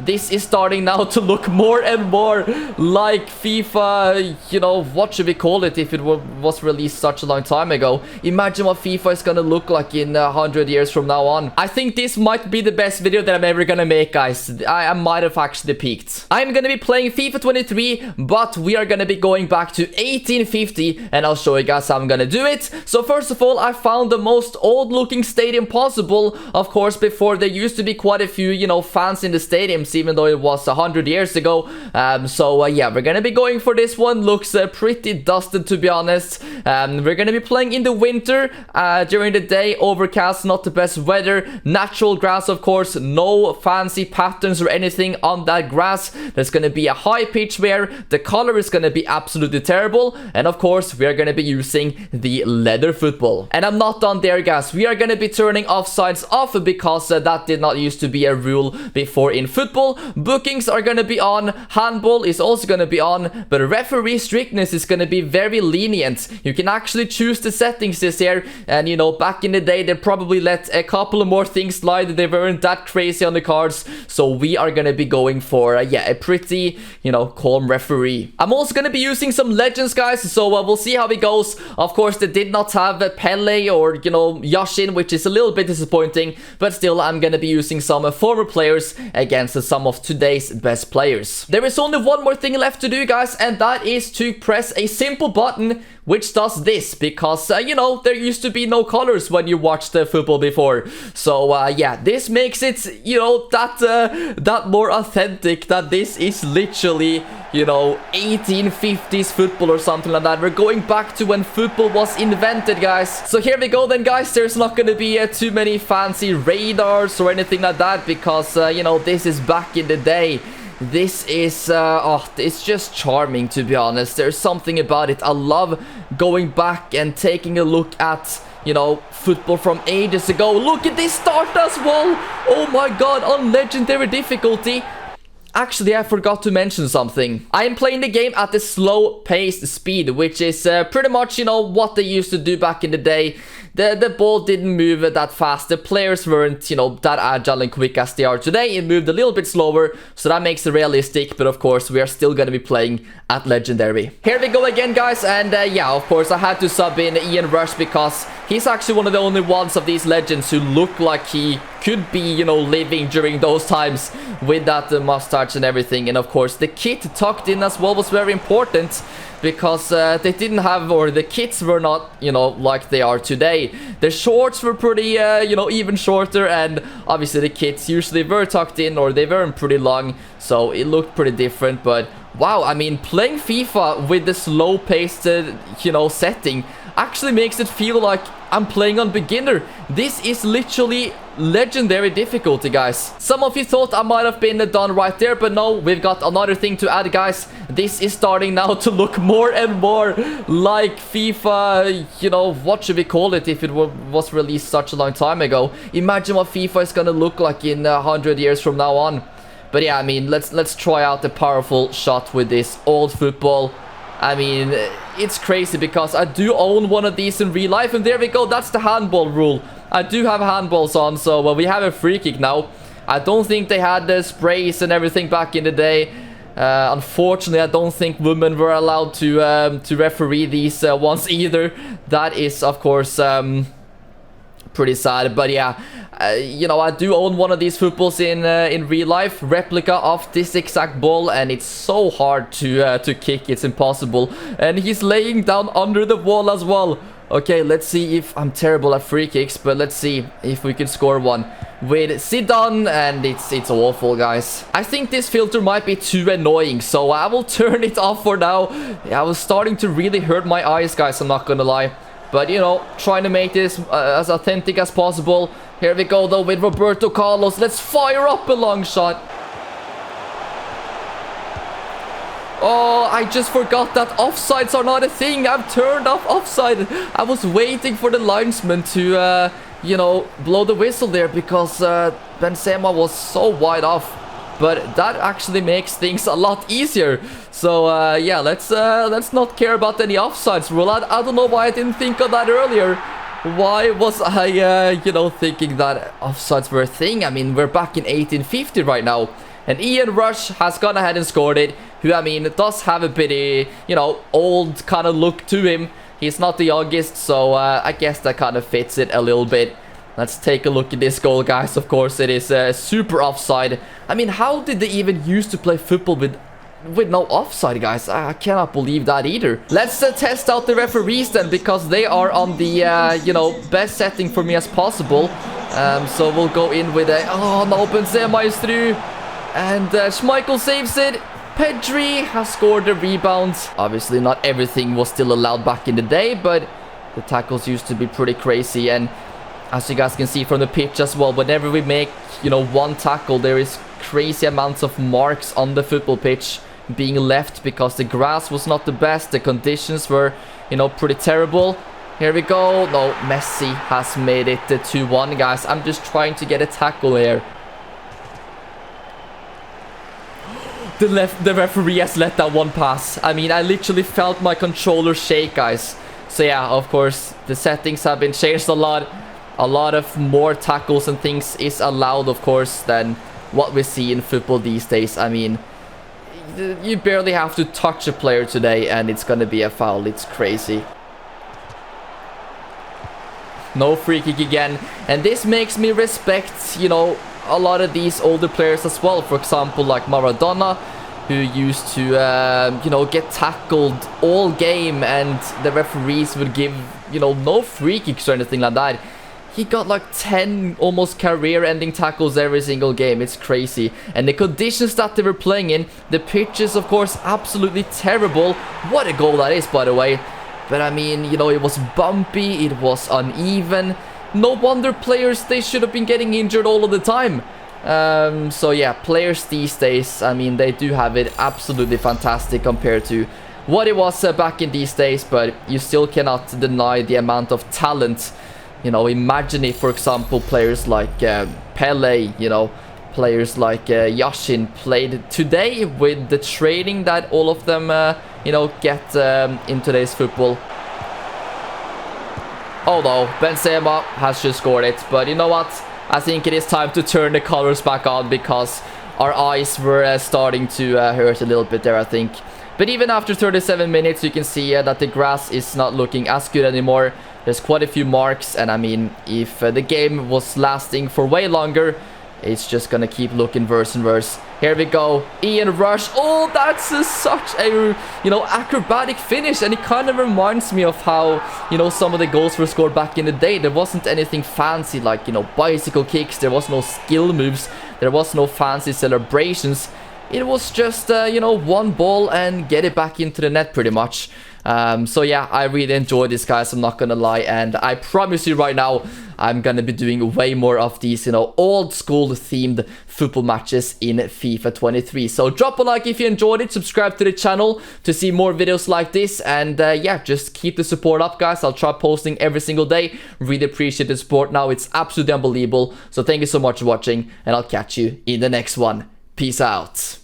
This is starting now to look more and more like FIFA, you know, what should we call it if it was released such a long time ago? Imagine what FIFA is gonna look like in 100 years from now on. I think this might be the best video that I'm ever gonna make, guys. I might have actually peaked. I'm gonna be playing FIFA 23, but we are gonna be going back to 1850, and I'll show you guys how I'm gonna do it. So first of all, I found the most old-looking stadium possible. Of course, before there used to be quite a few, you know, fans in the stadium, even though it was 100 years ago. Yeah, we're gonna be going for this one. Looks pretty dusted, to be honest. We're gonna be playing in the winter, during the day, overcast, not the best weather, natural grass, of course, no fancy patterns or anything on that grass. There's gonna be a high pitch where the color is gonna be absolutely terrible, and of course we are gonna be using the leather football. And I'm not done there, guys. We are gonna be turning offsides off because that did not used to be a rule before in football. Bookings are gonna be on, handball is also gonna be on, but referee strictness is gonna be very lenient. You can actually choose the settings this year, and you know, back in the day they probably let a couple of more things slide. They weren't that crazy on the cards, so we are gonna be going for yeah, a pretty, you know, calm referee. I'm also gonna be using some legends, guys, so we'll see how it goes. Of course, they did not have Pele or, you know, Yashin, which is a little bit disappointing, but still I'm gonna be using some former players against some of today's best players. There is only one more thing left to do, guys, and that is to press a simple button which does this, because you know, there used to be no colors when you watched football before. So yeah, this makes it, you know, that more authentic, that this is literally, you know, 1850s football or something like that. We're going back to when football was invented, guys. So here we go then, guys. There's not gonna be too many fancy radars or anything like that, because you know, this is back in the day. This is, oh, it's just charming, to be honest. There's something about it. I love going back and taking a look at, you know, football from ages ago. Look at this start as well. Oh my god, on legendary difficulty. Actually, I forgot to mention something. I am playing the game at the slow-paced speed, which is pretty much, you know, what they used to do back in the day. The ball didn't move that fast. The players weren't, you know, that agile and quick as they are today. It moved a little bit slower, so that makes it realistic. But of course, we are still going to be playing at legendary. Here we go again, guys. And yeah, of course, I had to sub in Ian Rush because he's actually one of the only ones of these legends who look like he could be, you know, living during those times with that mustache and everything. And of course, the kit tucked in as well was very important, because they didn't have, or the kits were not, you know, like they are today. The shorts were pretty, you know, even shorter, and obviously the kits usually were tucked in, or they weren't pretty long, so it looked pretty different. But wow, I mean, playing FIFA with the slow-paced, you know, setting actually makes it feel like I'm playing on beginner. This is literally legendary difficulty, guys. Some of you thought I might have been done right there, but no, we've got another thing to add, guys. This is starting now to look more and more like FIFA, you know, what should we call it if it was released such a long time ago? Imagine what FIFA is gonna look like in 100 years from now on. But yeah, I mean, let's try out the powerful shot with this old football. I mean, it's crazy because I do own one of these in real life, and there we go. That's the handball rule. I do have handballs on, so we have a free kick now. I don't think they had the sprays and everything back in the day. Unfortunately, I don't think women were allowed to referee these ones either. That is, of course, pretty sad. But yeah, you know, I do own one of these footballs in real life, replica of this exact ball, and it's so hard to kick. It's impossible. And he's laying down under the wall as well. Okay, let's see if I'm terrible at free kicks, but let's see if we can score one with Zidane, and it's awful, guys. I think this filter might be too annoying, so I will turn it off for now. Yeah, I was starting to really hurt my eyes, guys, I'm not gonna lie. But, you know, trying to make this as authentic as possible. Here we go, though, with Roberto Carlos. Let's fire up a long shot. Oh, I just forgot that offsides are not a thing. I've turned off offside. I was waiting for the linesman to, you know, blow the whistle there because Benzema was so wide off. But that actually makes things a lot easier. So, yeah, let's not care about any offsides rule. I don't know why I didn't think of that earlier. Why was I, you know, thinking that offsides were a thing? I mean, we're back in 1850 right now. And Ian Rush has gone ahead and scored it, who, I mean, does have a bit, you know, old kind of look to him. He's not the youngest, so I guess that kind of fits it a little bit. Let's take a look at this goal, guys. Of course, it is super offside. I mean, how did they even used to play football with no offside, guys? I cannot believe that either. Let's test out the referees then, because they are on the, you know, best setting for me as possible. So we'll go in with a... Oh, no, Benzema is through. And Schmeichel saves it. Pedri has scored the rebound. Obviously, not everything was still allowed back in the day, but the tackles used to be pretty crazy. And as you guys can see from the pitch as well, whenever we make, you know, one tackle, there is crazy amounts of marks on the football pitch being left because the grass was not the best. The conditions were, you know, pretty terrible. Here we go. No, Messi has made it 2-1, guys. I'm just trying to get a tackle here. The referee has let that one pass. I mean, I literally felt my controller shake, guys. So yeah, of course, the settings have been changed a lot. A lot of more tackles and things is allowed, of course, than what we see in football these days. I mean, you barely have to touch a player today and it's gonna be a foul. It's crazy. No free kick again. And this makes me respect, you know, a lot of these older players as well. For example, like Maradona, who used to, you know, get tackled all game and the referees would give, you know, no free kicks or anything like that. He got like 10 almost career-ending tackles every single game. It's crazy. And the conditions that they were playing in, the pitch is, of course, absolutely terrible. What a goal that is, by the way. But I mean, you know, it was bumpy, it was uneven. No wonder players, they should have been getting injured all of the time. So yeah, players these days, I mean, they do have it absolutely fantastic compared to what it was back in these days. But you still cannot deny the amount of talent. You know, imagine if, for example, players like Pele, you know, players like Yashin played today with the training that all of them, you know, get in today's football. Oh no, Benzema has just scored it. But you know what? I think it is time to turn the colors back on because our eyes were starting to hurt a little bit there, I think. But even after 37 minutes, you can see that the grass is not looking as good anymore. There's quite a few marks, and I mean, if the game was lasting for way longer, it's just gonna keep looking worse and worse. Here we go, Ian Rush. Oh, that's such a, you know, acrobatic finish, and it kind of reminds me of how, you know, some of the goals were scored back in the day. There wasn't anything fancy like, you know, bicycle kicks. There was no skill moves. There was no fancy celebrations. It was just, you know, one ball and get it back into the net pretty much. So yeah, I really enjoy this, guys, I'm not gonna lie, and I promise you right now, I'm gonna be doing way more of these, you know, old school themed football matches in FIFA 23. So drop a like if you enjoyed it, subscribe to the channel to see more videos like this, and yeah, just keep the support up, guys. I'll try posting every single day. Really appreciate the support now, it's absolutely unbelievable. So thank you so much for watching, and I'll catch you in the next one. Peace out.